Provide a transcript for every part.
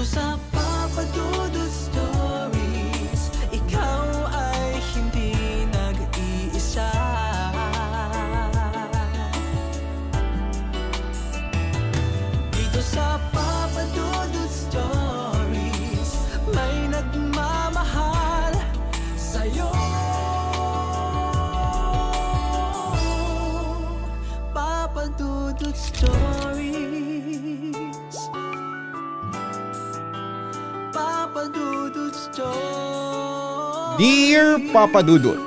sa Papa Dudut Stories, ikaw ay hindi nag-iisa. Dito sa Papa Dudut Stories, may nagmamahal sa'yo. Papa Dudut Stories, Papa Dudut Stories. Dear Papa Dudut,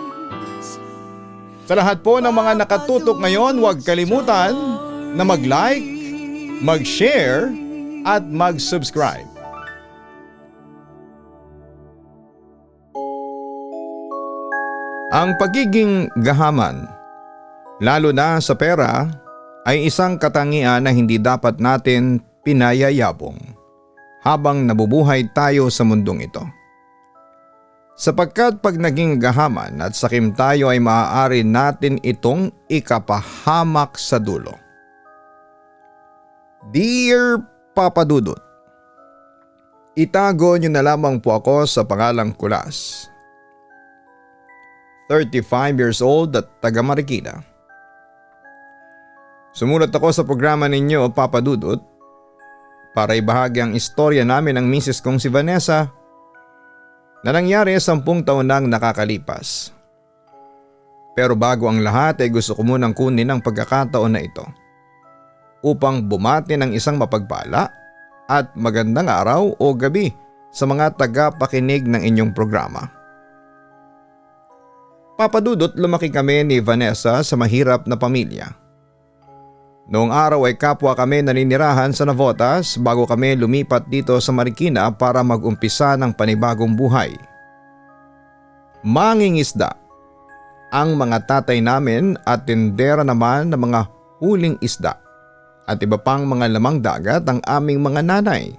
sa lahat po ng mga nakatutok ngayon, huwag kalimutan na mag-like, mag-share at mag-subscribe. Ang pagiging gahaman, lalo na sa pera, ay isang katangian na hindi dapat natin pinayayabong habang nabubuhay tayo sa mundong ito. Sapagkat pag naging gahaman at sakim tayo ay maaari natin itong ikapahamak sa dulo. Dear Papa Dudut, itago niyo na lamang po ako sa pangalang Kulas. 35 years old at taga Marikina. Sumulat ako sa programa ninyo, Papa Dudut, para ibahagi ang istorya namin ng misis kong si Vanessa na nangyari 10 taon nang nakakalipas. Pero bago ang lahat ay gusto ko munang kunin ang pagkakataon na ito upang bumati ng isang mapagpala at magandang araw o gabi sa mga tagapakinig ng inyong programa. Papa Dudut, lumaki kami ni Vanessa sa mahirap na pamilya. Noong araw ay kapwa kami naninirahan sa Navotas bago kami lumipat dito sa Marikina para mag-umpisa ng panibagong buhay. Mangingisda ang mga tatay namin at tindera naman ng mga huling isda at iba pang mga lamang dagat ang aming mga nanay.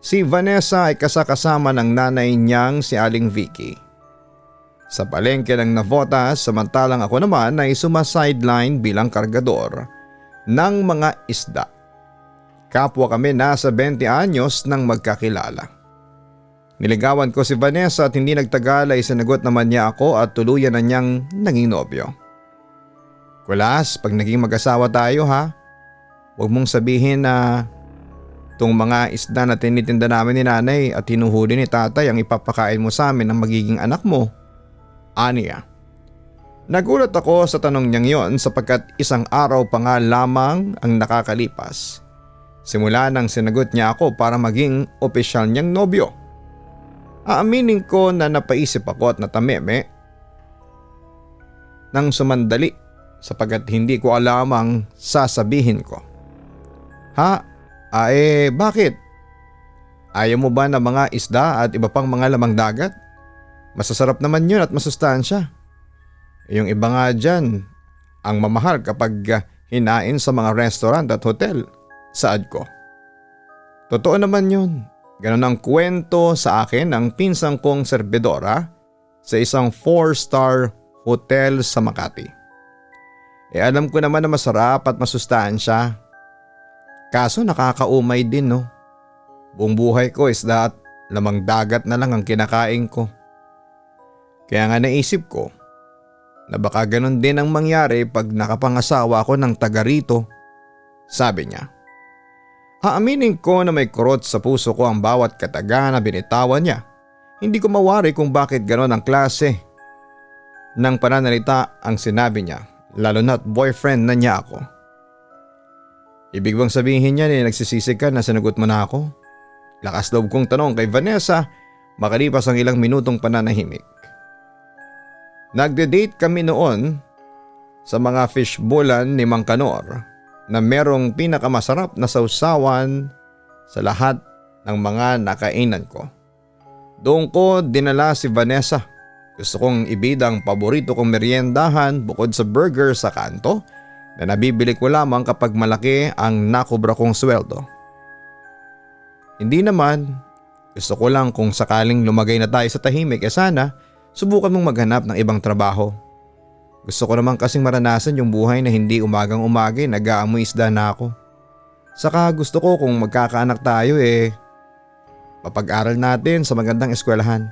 Si Vanessa ay kasakasama ng nanay niyang si Aling Vicky sa palengke ng Navotas, samantalang ako naman ay sumasideline bilang kargador ng mga isda. Kapwa kami nasa 20 anyos nang magkakilala. Niligawan ko si Vanessa at hindi nagtagal ay sinagot naman niya ako at tuluyan na niyang naging nobyo. Kulas, pag naging mag-asawa tayo ha, huwag mong sabihin na itong mga isda na tinitinda namin ni nanay at hinuhuli ni tatay ang ipapakain mo sa amin ng magiging anak mo. Aniya. Nagulat ako sa tanong niyang yon sapagkat isang araw pa nga lamang ang nakakalipas. Simula nang sinagot niya ako para maging opisyal niyang nobyo. Aaminin ko na napaisip ako at natameme nang sumandali sapagkat hindi ko alam ang sasabihin ko. Bakit? Ayaw mo ba ng mga isda at iba pang mga lamang dagat? Masasarap naman yun at masustansya. Yung iba nga dyan, ang mamahal kapag hinain sa mga restaurant at hotel, saad ko. Totoo naman yun. Ganon ang kwento sa akin ng pinsang kong serbidora sa isang 4-star hotel sa Makati. Alam ko naman na masarap at masustansya. Kaso nakakaumay din no. Buong buhay ko isda at lamang dagat na lang ang kinakain ko. Kaya nga naisip ko na baka ganun din ang mangyari pag nakapangasawa ako ng taga rito, sabi niya. Aaminin ko na may kurot sa puso ko ang bawat kataga na binitawan niya. Hindi ko mawari kung bakit ganun ang klase ng pananalita ang sinabi niya, lalo na't boyfriend na niya ako. Ibig bang sabihin niya na nagsisisi ka na sinagot mo na ako? Lakas loob kong tanong kay Vanessa makalipas ang ilang minutong pananahimik. Nagde-date kami noon sa mga fishbowlan ni Mang Kanor na merong pinakamasarap na sausawan sa lahat ng mga nakainan ko. Doon ko dinala si Vanessa. Gusto kong ibidang paborito kong meriendahan bukod sa burger sa kanto na nabibili ko lamang kapag malaki ang nakubra kong sweldo. Hindi naman, gusto ko lang kung sakaling lumagay na tayo sa tahimik sana subukan mong maghanap ng ibang trabaho. Gusto ko naman kasing maranasan yung buhay na hindi umagang-umagay nag-aamoy isda na ako. Saka gusto ko kung magkakaanak tayo mapag-aral natin sa magandang eskwelahan.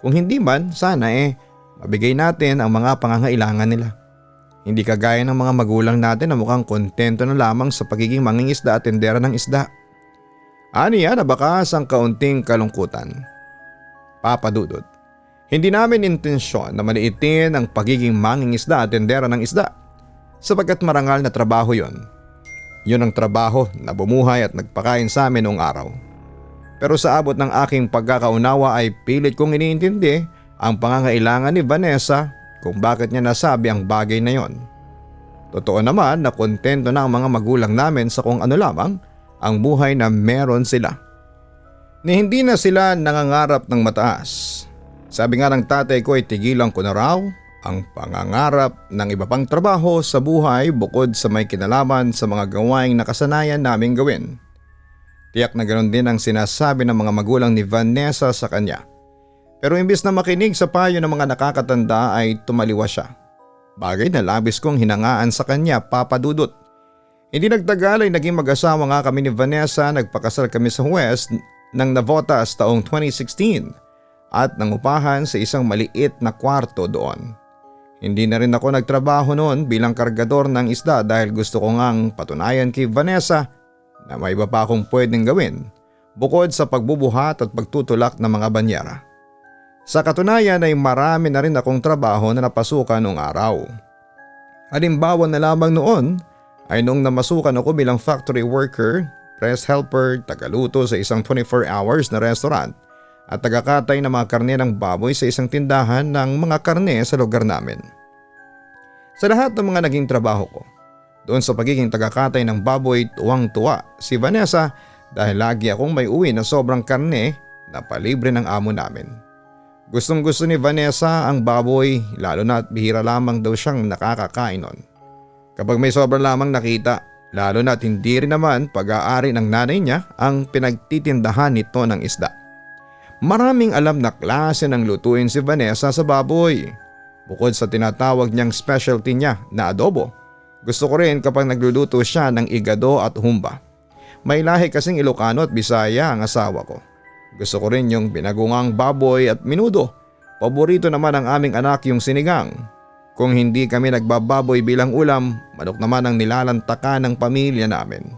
Kung hindi man, sana mabigay natin ang mga pangangailangan nila. Hindi kagaya ng mga magulang natin na mukhang kontento na lamang sa pagiging mangingisda at tindera ng isda. Aniya na bakas ang kaunting kalungkutan. Papa Dudut, hindi namin intensyon na maliitin ang pagiging mangingisda at tindera ng isda sapagkat marangal na trabaho yon. Yun ang trabaho na bumuhay at nagpakain sa amin noong araw. Pero sa abot ng aking pagkakaunawa ay pilit kong iniintindi ang pangangailangan ni Vanessa kung bakit niya nasabi ang bagay na yon. Totoo naman na kontento na ang mga magulang namin sa kung ano lamang ang buhay na meron sila. Ni hindi na sila nangangarap ng mataas. Sabi nga ng tatay ko ay tigilan ko na raw ang pangangarap ng iba pang trabaho sa buhay bukod sa may kinalaman sa mga gawaing nakasanayan naming gawin. Tiyak na ganoon din ang sinasabi ng mga magulang ni Vanessa sa kanya. Pero imbis na makinig sa payo ng mga nakakatanda ay tumaliwas siya. Bagay na labis kong hinangaan sa kanya, Papa Dudut. Hindi nagtagal ay naging mag-asawa nga kami ni Vanessa, nagpakasal kami sa West ng Navotas taong 2016 at nangupahan sa isang maliit na kwarto doon. Hindi na rin ako nagtrabaho noon bilang kargador ng isda dahil gusto ko ngang patunayan kay Vanessa na may iba pa akong pwedeng gawin bukod sa pagbubuhat at pagtutulak ng mga banyera. Sa katunayan ay marami na rin akong trabaho na napasukan noong araw. Halimbawa na lamang noon ay nung namasukan ako bilang factory worker, press helper, tagaluto sa isang 24 hours na restaurant at tagakatay ng mga karne ng baboy sa isang tindahan ng mga karne sa lugar namin. Sa lahat ng mga naging trabaho ko, doon sa pagiging tagakatay ng baboy tuwang-tuwa si Vanessa dahil lagi akong may uwi na sobrang karne na palibre ng amo namin. Gustong gusto ni Vanessa ang baboy lalo na at bihira lamang daw siyang nakakakain nun. Kapag may sobrang lamang nakita, lalo na at hindi rin naman pag-aari ng nanay niya ang pinagtitindahan nito ng isda. Maraming alam na klase ng lutuin si Vanessa sa baboy. Bukod sa tinatawag niyang specialty niya na adobo, gusto ko rin kapag nagluluto siya ng igado at humba. May lahi kasing Ilocano at Bisaya ang asawa ko. Gusto ko rin yung binagungang baboy at minudo. Paborito naman ng aming anak yung sinigang. Kung hindi kami nagbababoy bilang ulam, manok naman ang nilalantakan ng pamilya namin.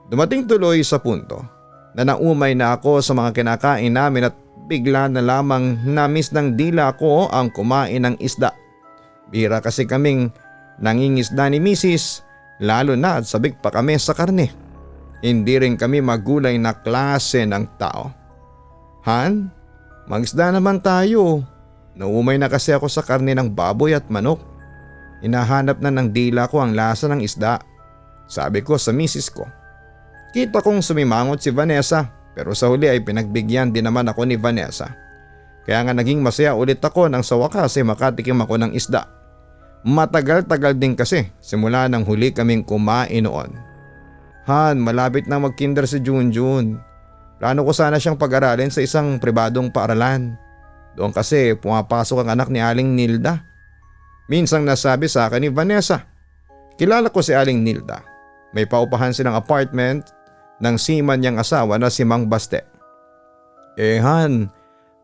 Dumating tuloy sa punto na naumay na ako sa mga kinakain namin at bigla na lamang na-miss ng dila ko ang kumain ng isda. Bihira kasi kaming nangingisda ni Mrs. lalo na at sabik pa kami sa karne. Hindi rin kami magulay na klase ng tao. Han, mag-isda naman tayo. Naumay na kasi ako sa karne ng baboy at manok. Hinahanap na ng dila ko ang lasa ng isda. Sabi ko sa misis ko. Kita kong sumimangot si Vanessa pero sa huli ay pinagbigyan din naman ako ni Vanessa. Kaya nga naging masaya ulit ako nang sa wakas ay makatikim ako ng isda. Matagal-tagal din kasi simula nang huli kaming kumain noon. Han, malapit na mag-kinder si Junjun. Plano ko sana siyang pag-aralin sa isang pribadong paaralan. Doon kasi pumapasok ang anak ni Aling Nilda. Minsang nasabi sa akin ni Vanessa. Kilala ko si Aling Nilda. May paupahan silang apartment ng seaman niyang asawa na si Mang Baste. Han,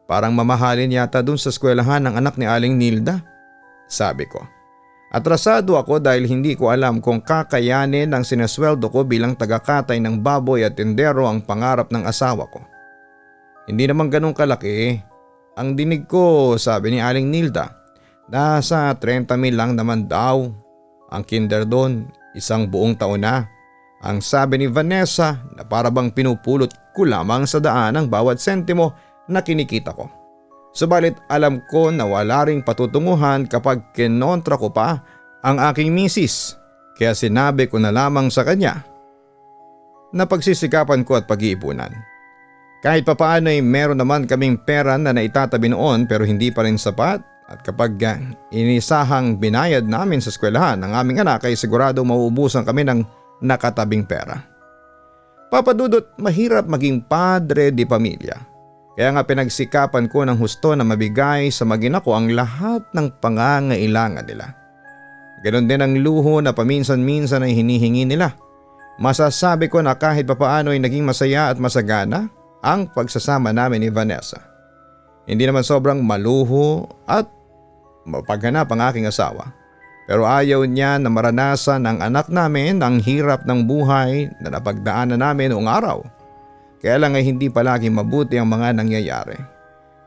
parang mamahalin yata dun sa eskwelahan ng anak ni Aling Nilda. Sabi ko. Atrasado ako dahil hindi ko alam kung kakayanin ang sinasweldo ko bilang tagakatay ng baboy at tindero ang pangarap ng asawa ko. Hindi naman ganun kalaki. Ang dinig ko, sabi ni Aling Nilda, nasa 30,000 lang naman daw. Ang kinder doon, isang buong taon na. Ang sabi ni Vanessa na para bang pinupulot ko lamang sa daan ang bawat sentimo na kinikita ko. Subalit alam ko na wala ring patutunguhan kapag kinontra ko pa ang aking misis. Kaya sinabi ko na lamang sa kanya na pagsisikapan ko at pag-iipunan. Kahit papaano ay meron naman kaming pera na naitatabi noon pero hindi pa rin sapat at kapag inisahang binayad namin sa eskwelahan ng aming anak ay sigurado mauubusan kami ng nakatabing pera. Papa Dudut, mahirap maging padre di pamilya. Kaya nga pinagsikapan ko ng husto na mabigay sa mag-ina ko ang lahat ng pangangailangan nila. Ganon din ang luho na paminsan-minsan ay hinihingi nila. Masasabi ko na kahit papaano ay naging masaya at masagana ang pagsasama namin ni Vanessa. Hindi naman sobrang maluho at mapaghanap ang aking asawa. Pero ayaw niya na maranasan ng anak namin ang hirap ng buhay na napagdaanan namin noong araw. Kaya lang ay hindi palagi mabuti ang mga nangyayari.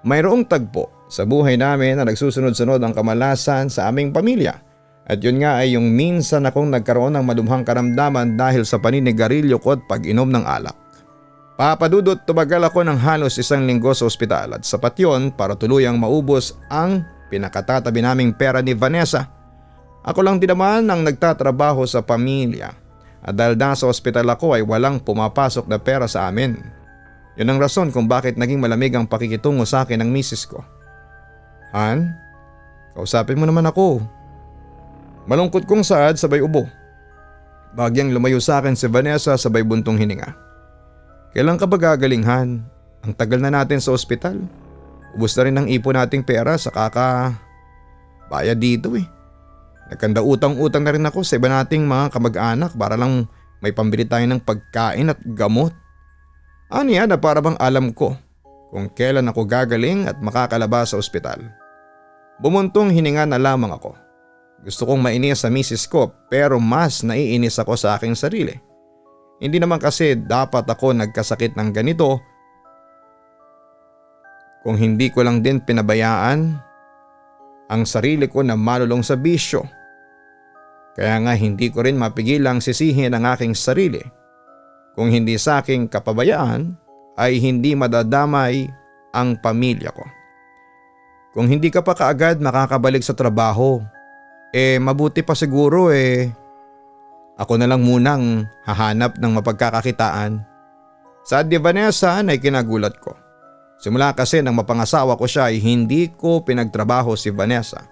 Mayroong tagpo sa buhay namin na nagsusunod-sunod ang kamalasan sa aming pamilya. At yun nga ay yung minsan akong nagkaroon ng malubhang karamdaman dahil sa paninigarilyo ko at pag-inom ng alak. Papadudot, tumagal ako ng halos 1 linggo sa ospital at sapat yun para tuluyang maubos ang pinakatatabi naming pera ni Vanessa. Ako lang din naman ang nagtatrabaho sa pamilya at dahil nasa ospital ako ay walang pumapasok na pera sa amin. Yun ang rason kung bakit naging malamig ang pakikitungo sa akin ng misis ko. Han, kausapin mo naman ako. Malungkot kong saad sabay ubo. Bagyang lumayo sa akin si Vanessa sabay buntong hininga. Kailan ka ba gagaling, Han? Ang tagal na natin sa ospital. Ubus na rin ang ipon nating pera sa bayad dito eh. Nagkanda utang-utang na rin ako sa iba nating mga kamag-anak para lang may pambili tayo ng pagkain at gamot. Aniya na para bang alam ko kung kailan ako gagaling at makakalabas sa ospital. Bumuntong hininga na lamang ako. Gusto kong mainis sa misis ko pero mas naiinis ako sa aking sarili. Hindi naman kasi dapat ako nagkasakit ng ganito kung hindi ko lang din pinabayaan ang sarili ko na malulong sa bisyo. Kaya nga hindi ko rin mapigilang sisihin ang aking sarili. Kung hindi sa aking kapabayaan ay hindi madadamay ang pamilya ko. Kung hindi ka pa kaagad makakabalik sa trabaho, mabuti pa siguro ako na lang munang hahanap ng mapagkakakitaan. Sa di Vanessa ay kinagulat ko. Simula kasi nang mapangasawa ko siya ay hindi ko pinagtrabaho si Vanessa.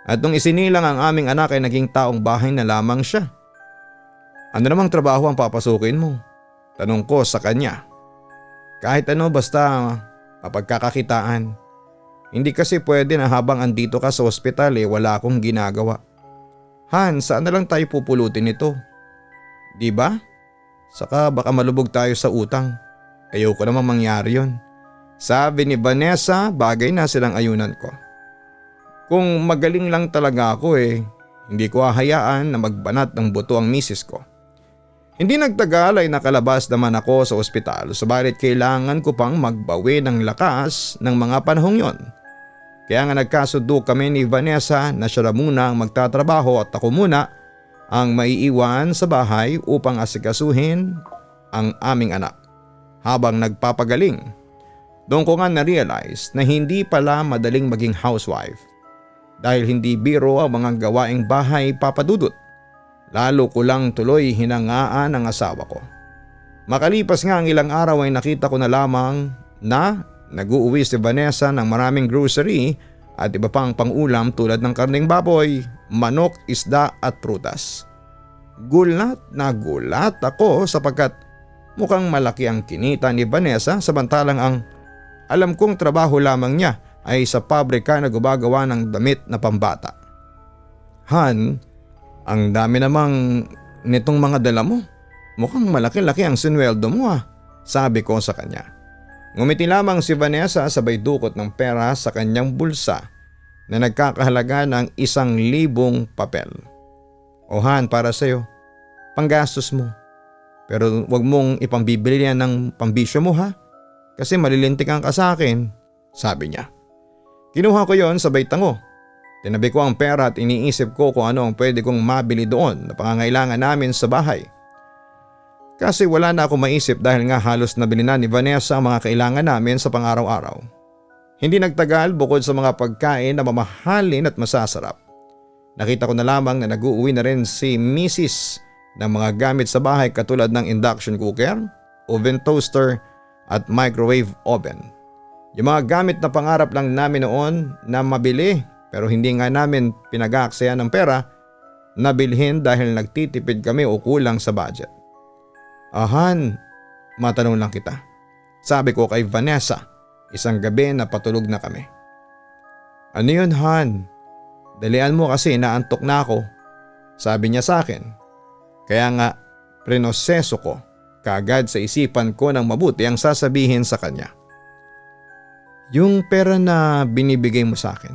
At nung isinilang ang aming anak ay naging taong bahay na lamang siya. Ano namang trabaho ang papasukin mo? Tanong ko sa kanya. Kahit ano basta mapagkakakitaan. Hindi kasi pwede na habang andito ka sa ospital wala akong ginagawa. Han, saan na lang tayo pupulutin ito? Diba? Saka baka malubog tayo sa utang. Ayoko namang mangyari yun. Sabi ni Vanessa, bagay na silang ayunan ko. Kung magaling lang talaga ako hindi ko hahayaan na magbanat ng buto ang misis ko. Hindi nagtagal ay nakalabas naman ako sa ospital subalit kailangan ko pang magbawi ng lakas ng mga panahong yon. Kaya nga nagkasundo kami ni Vanessa na siya na muna ang magtatrabaho at ako muna ang maiiwan sa bahay upang asikasuhin ang aming anak habang nagpapagaling. Doon ko nga na-realize na hindi pala madaling maging housewife dahil hindi biro ang mga gawaing bahay papadudot. Lalo ko lang tuloy hinangaan ang asawa ko. Makalipas nga ang ilang araw ay nakita ko na lamang na nag-uuwi si Vanessa ng maraming grocery at iba pang pangulam tulad ng karneng baboy, manok, isda at prutas. Gulat na gulat ako sapagkat mukhang malaki ang kinita ni Vanessa samantalang ang alam kong trabaho lamang niya ay sa pabrika na gumagawa ng damit na pambata. Han, ang dami namang nitong mga dala mo. Mukhang malaki-laki ang sinweldo mo sabi ko sa kanya. Ngumiti lamang si Vanessa sabay dukot ng pera sa kanyang bulsa na nagkakahalaga ng 1,000 papel. O Han, para sa'yo, panggastos mo. Pero wag mong ipambibili yan ng pambisyo mo kasi malilintikan ka sa akin, sabi niya. Kinuha ko yon sabay tango. Tinabi ko ang pera at iniisip ko kung ano ang pwede kong mabili doon na pangangailangan namin sa bahay. Kasi wala na ako maisip dahil nga halos nabili na ni Vanessa ang mga kailangan namin sa pang-araw-araw. Hindi nagtagal bukod sa mga pagkain na mamahalin at masasarap. Nakita ko na lamang na nag-uuwi na rin si Mrs. ng mga gamit sa bahay katulad ng induction cooker, oven toaster at microwave oven. Yung mga gamit na pangarap lang namin noon na mabili pero hindi nga namin pinag-aaksayan ng pera, nabilhin dahil nagtitipid kami o kulang sa budget. Han, matanong lang kita. Sabi ko kay Vanessa, isang gabi na patulog na kami. Ano yun, Han? Dalian mo kasi naantok na ako, sabi niya sa akin. Kaya nga, prinoseso ko kaagad sa isipan ko ng mabuti ang sasabihin sa kanya. Yung pera na binibigay mo sa akin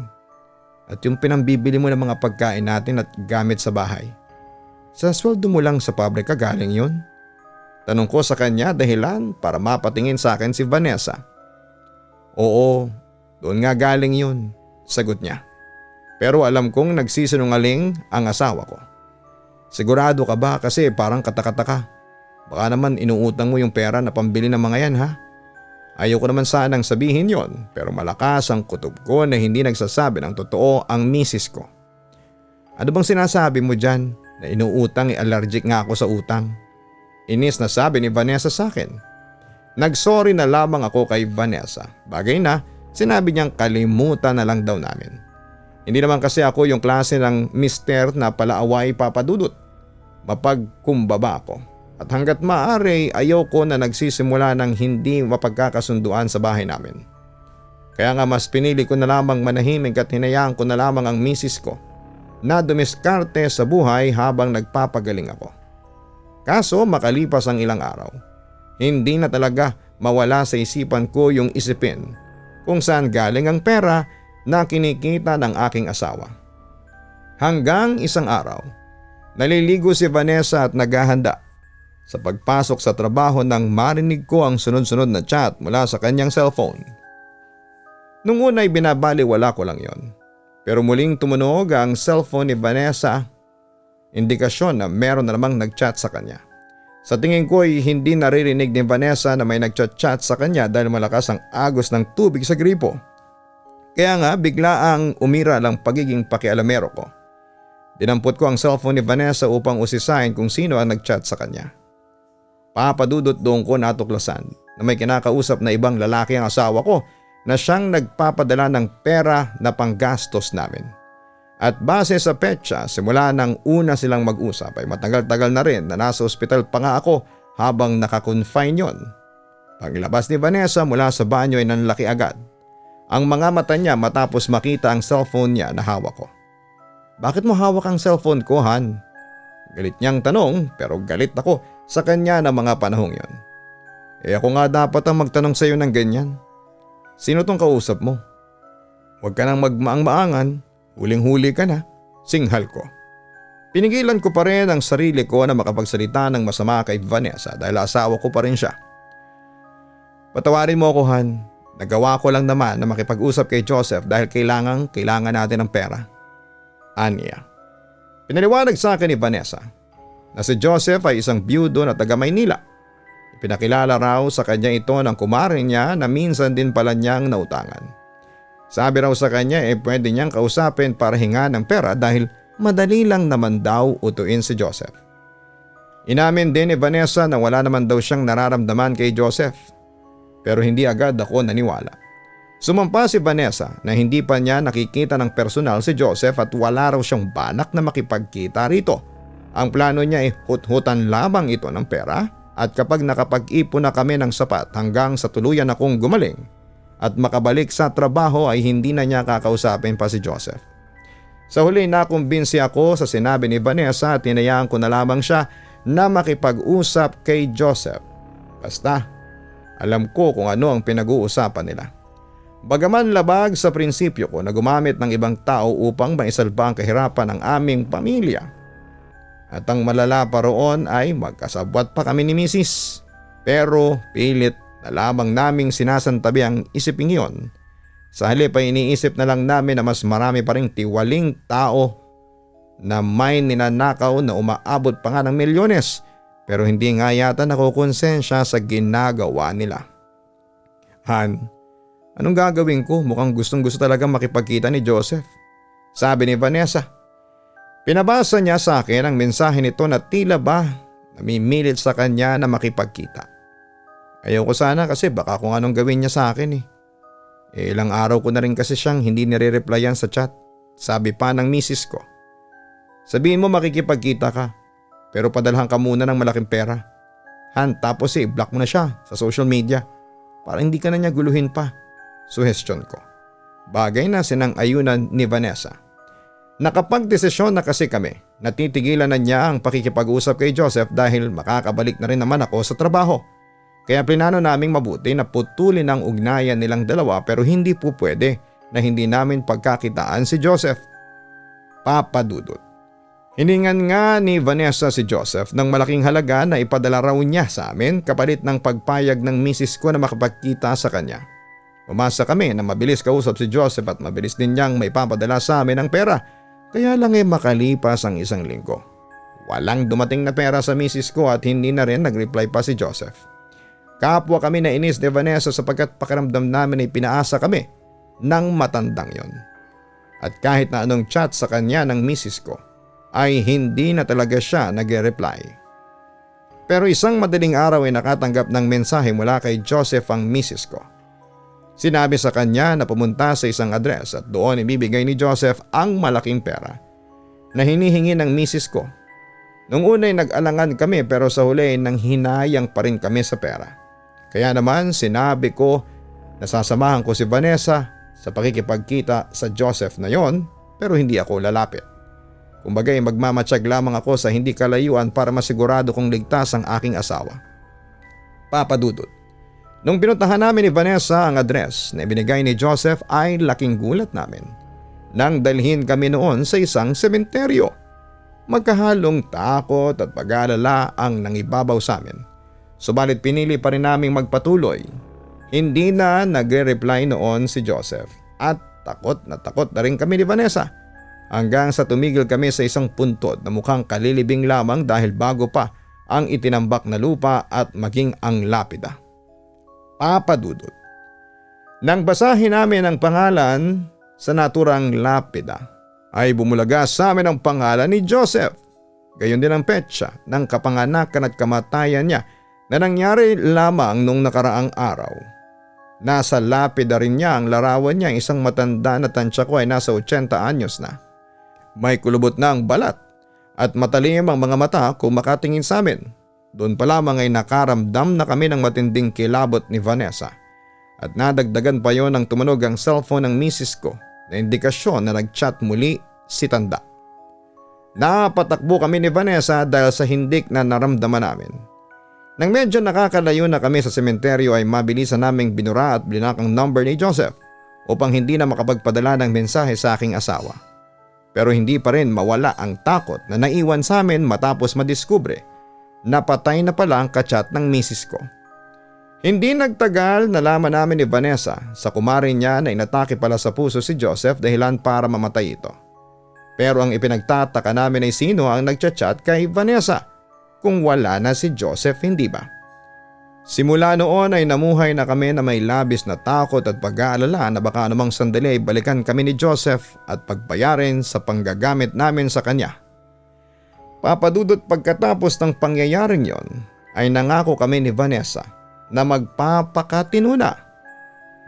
at yung pinambibili mo ng mga pagkain natin at gamit sa bahay, sa sweldo mo lang sa pabrika galing yun? Tanong ko sa kanya dahilan para mapatingin sa akin si Vanessa. Oo, doon nga galing yun, sagot niya. Pero alam kong nagsisinungaling ang asawa ko. Sigurado ka ba kasi parang katakataka? Baka naman inuutang mo yung pera na pambili ng mga yan ha? Ayoko naman sanang sabihin yon pero malakas ang kutob ko na hindi nagsasabi ng totoo ang misis ko. Ano bang sinasabi mo dyan na inuutang allergic nga ako sa utang? Inis na sabi ni Vanessa sa akin. Nagsorry na lamang ako kay Vanessa. Bagay na sinabi niyang kalimutan na lang daw namin. Hindi naman kasi ako yung klase ng mister na palaaway papadudot. Mapagkumbaba ako. At hanggat maaari ayoko na nagsisimula ng hindi mapagkakasunduan sa bahay namin. Kaya nga mas pinili ko na lamang manahimik at hinayaan ko na lamang ang misis ko na dumiskarte sa buhay habang nagpapagaling ako. Kaso makalipas ang ilang araw, hindi na talaga mawala sa isipan ko yung isipin kung saan galing ang pera na kinikita ng aking asawa. Hanggang isang araw, naliligo si Vanessa at naghahanda. Sa pagpasok sa trabaho nang marinig ko ang sunod-sunod na chat mula sa kanyang cellphone. Nung una ay binabaliwala ko lang yon. Pero muling tumunog ang cellphone ni Vanessa, indikasyon na meron na namang nagchat sa kanya. Sa tingin ko ay hindi naririnig ni Vanessa na may nagchat-chat sa kanya dahil malakas ang agos ng tubig sa gripo. Kaya nga bigla ang umira lang pagiging pakialamero ko. Dinampot ko ang cellphone ni Vanessa upang usisahin kung sino ang nagchat sa kanya. Papadudot doon ko natuklasan na may kinakausap na ibang lalaki ang asawa ko na siyang nagpapadala ng pera na panggastos namin. At base sa petsa, simula nang una silang mag-usap ay matagal-tagal na rin na nasa ospital pa nga ako habang nakakonfine yon. Paglabas ni Vanessa mula sa banyo ay nanlaki agad ang mga mata niya matapos makita ang cellphone niya na hawak ko. Bakit mo hawak ang cellphone ko, Han? Galit niyang tanong pero galit ako sa kanya na mga panahong yon. Ako nga dapat ang magtanong sa iyo ng ganyan. Sino tong kausap mo? Huwag ka nang magmaang-maangan, huling-huli ka na, singhal ko. Pinigilan ko pa rin ang sarili ko na makapagsalita ng masama kay Vanessa dahil asawa ko pa rin siya. Patawarin mo ako, Han. Nagawa ko lang naman na makipag-usap kay Joseph dahil kailangan natin ng pera. Anya. Pinaliwanag sa akin ni Vanessa na si Joseph ay isang byudo na taga Maynila. Ipinakilala raw sa kanya ito ng kumare niya na minsan din pala niyang nautangan. Sabi raw sa kanya pwede niyang kausapin para hinga ng pera dahil madali lang naman daw utuin si Joseph. Inamin din ni Vanessa na wala naman daw siyang nararamdaman kay Joseph. Pero hindi agad ako naniwala. Sumampa si Vanessa na hindi pa niya nakikita ng personal si Joseph at wala raw siyang balak na makipagkita rito. Ang plano niya ay hut-hutan lamang ito ng pera at kapag nakapag-ipon na kami ng sapat hanggang sa tuluyan akong gumaling at makabalik sa trabaho ay hindi na niya kakausapin pa si Joseph. Sa huli nakumbinsi ako sa sinabi ni Vanessa at hinayaan ko na lamang siya na makipag-usap kay Joseph. Basta alam ko kung ano ang pinag-uusapan nila. Bagaman labag sa prinsipyo ko na gumamit ng ibang tao upang maisalba ang kahirapan ng aming pamilya. At ang malala pa roon ay magkasabwat pa kami ni Mrs. Pero pilit na lamang naming sinasantabi ang isiping yon. Sa halip ay iniisip na lang namin na mas marami pa ring tiwaling tao na may ninanakaw na umaabot pa nga ng milyones pero hindi nga yata nakukonsensya sa ginagawa nila. Han, anong gagawin ko? Mukhang gustong-gusto talagang makipagkita ni Joseph. Sabi ni Vanessa. Pinabasa niya sa akin ang mensahe nito na tila ba namimilit sa kanya na makipagkita. Ayoko sana kasi baka kung anong gawin niya sa akin eh. Ilang araw ko na rin kasi siyang hindi nire-replyan sa chat. Sabi pa ng misis ko. Sabihin mo makikipagkita ka pero padalhan ka muna ng malaking pera. Han, tapos block mo na siya sa social media para hindi ka na niya guluhin pa. Suhestyon ko. Bagay na sinang-ayunan ni Vanessa. Nakapagdesisyon na kasi kami natitigilan na niya ang pakikipag-usap kay Joseph dahil makakabalik na rin naman ako sa trabaho. Kaya plinano naming mabuti na putulin ang ugnayan nilang dalawa pero hindi po pwede na hindi namin pagkakitaan si Joseph. Papa Dudut. Hiningan nga ni Vanessa si Joseph ng malaking halaga na ipadala raw niya sa amin kapalit ng pagpayag ng misis ko na makapagkita sa kanya. Umasa kami na mabilis kausap si Joseph at mabilis din niyang maipapadala sa amin ang pera. Kaya lang makalipas ang isang linggo. Walang dumating na pera sa misis ko at hindi na rin nag-reply pa si Joseph. Kapwa kami na inis ni Vanessa sapagkat pakiramdam namin ay pinaasa kami ng matandang yon. At kahit na anong chat sa kanya ng misis ko, ay hindi na talaga siya nag-reply. Pero isang madaling araw ay nakatanggap ng mensahe mula kay Joseph ang misis ko. Sinabi sa kanya na pumunta sa isang address at doon ibibigay ni Joseph ang malaking pera na hinihingi ng misis ko. Nung una ay nag-alangan kami pero sa huli nang hinayang pa rin kami sa pera. Kaya naman sinabi ko na sasamahan ko si Vanessa sa pakikipagkita sa Joseph na yon pero hindi ako lalapit. Kumbaga magmamatsyag lamang ako sa hindi kalayuan para masigurado kong ligtas ang aking asawa. Papa Dudut. Nung pinuntahan namin ni Vanessa ang address na ibinigay ni Joseph ay laking gulat namin nang dalhin kami noon sa isang sementeryo. Magkahalong takot at pag-aalala ang nangibabaw sa amin. Subalit pinili pa rin naming magpatuloy. Hindi na nagre-reply noon si Joseph at takot na rin kami ni Vanessa. Hanggang sa tumigil kami sa isang puntod na mukhang kalilibing lamang dahil bago pa ang itinambak na lupa at maging ang lapida. Papa Dudut. Nang basahin namin ang pangalan sa naturang lapida, ay bumulaga sa amin ang pangalan ni Joseph. Gayon din ang petsa ng kapanganakan at kamatayan niya na nangyari lamang nung nakaraang araw. Nasa lapida rin niya ang larawan niya, isang matanda na tansya ko ay nasa 80 anyos na. May kulubot na ang balat at matalim ang mga mata kung makatingin sa amin. Doon pa lamang ay nakaramdam na kami ng matinding kilabot ni Vanessa. At nadagdagan pa yon ng tumunog ang cellphone ng misis ko na indikasyon na nag-chat muli si Tanda. Napatakbo kami ni Vanessa dahil sa hindik na naramdaman namin. Nang medyo nakakalayo na kami sa sementeryo ay mabilisan naming binura at blinak ang number ni Joseph upang hindi na makapagpadala ng mensahe sa aking asawa. Pero hindi pa rin mawala ang takot na naiwan sa amin matapos madiskubre na patay na pala ang kachat ng misis ko. Hindi nagtagal nalaman namin ni Vanessa sa kumare niya na inatake pala sa puso si Joseph dahilan para mamatay ito. Pero ang ipinagtataka namin ay sino ang nagchat-chat kay Vanessa kung wala na si Joseph, hindi ba? Simula noon ay namuhay na kami na may labis na takot at pag-aalala na baka anumang sandali ay balikan kami ni Joseph at pagbayarin sa panggagamit namin sa kanya. Papadudot pagkatapos ng pangyayaring yon ay nangako kami ni Vanessa na magpapakatino na.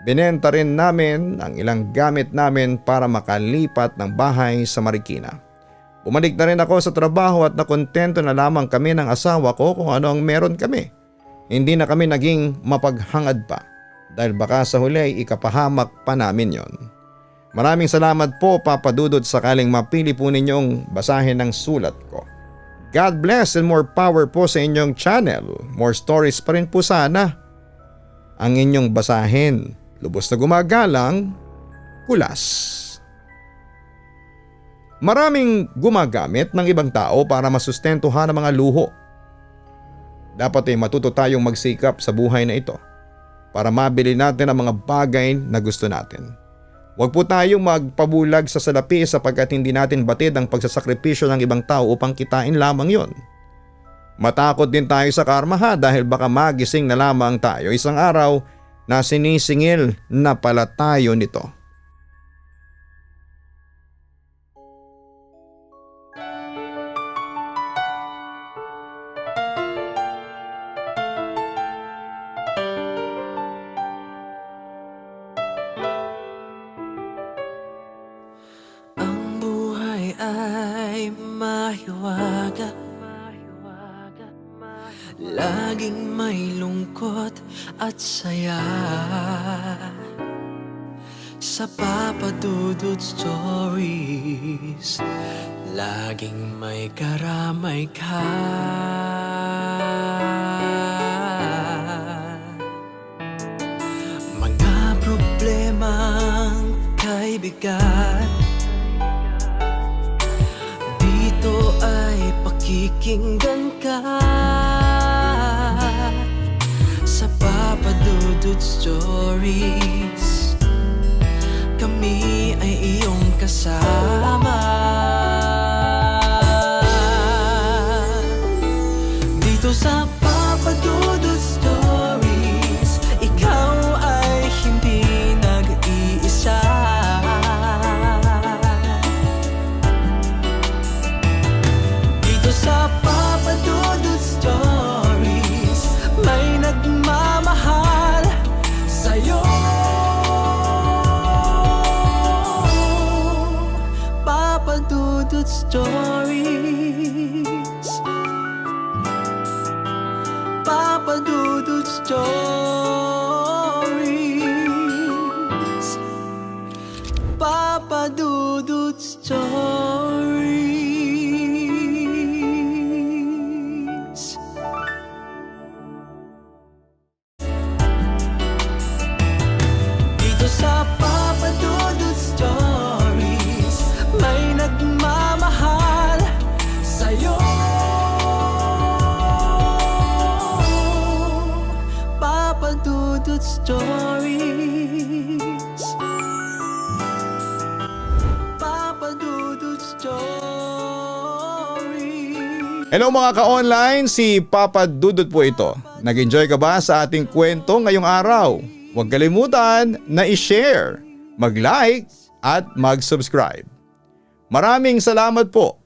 Binenta rin namin ang ilang gamit namin para makalipat ng bahay sa Marikina. Bumalik na rin ako sa trabaho at nakontento na lamang kami ng asawa ko kung ano ang meron kami. Hindi na kami naging mapaghangad pa dahil baka sa huli ay ikapahamak pa namin yon. Maraming salamat po Papa Dudut sakaling mapili po ninyong basahin ang sulat ko. God bless and more power po sa inyong channel. More stories pa rin po sana ang inyong basahin. Lubos na gumagalang, Kulas. Maraming gumagamit ng ibang tao para masustentuhan ang mga luho. Dapat ay matuto tayong magsikap sa buhay na ito para mabili natin ang mga bagay na gusto natin. Huwag po tayong magpabulag sa salapi sapagkat hindi natin batid ang pagsasakripisyo ng ibang tao upang kitain lamang yon. Matakot din tayo sa karma dahil baka magising na lamang tayo isang araw na sinisingil na pala tayo nito. Ay mahiwaga, laging may lungkot at saya. sa Papa Dudut Stories. Laging may karamay ka. Mga problemang kaibigan, dito ay pakikinggan ka. Sa Papa Dudut Stories, kami ay iyong kasama. Dito sa Papa Dudut Stories, ikaw ay hindi nag-iisa. Dito sa Papa Dudut Stories, may nagmamahal sa'yo. Papa Dudut Stories, Papa Dudut Stories, Papa Dudut Stories. Dito sa Papa Dudut Stories, may nagmamahal sa'yo. Papa Dudut Stories, Papa Dudut Stories. Hello mga ka-online, si Papa Dudut po ito. Nag-enjoy ka ba sa ating kwento ngayong araw? Huwag kalimutan na i-share, mag-like at mag-subscribe. Maraming salamat po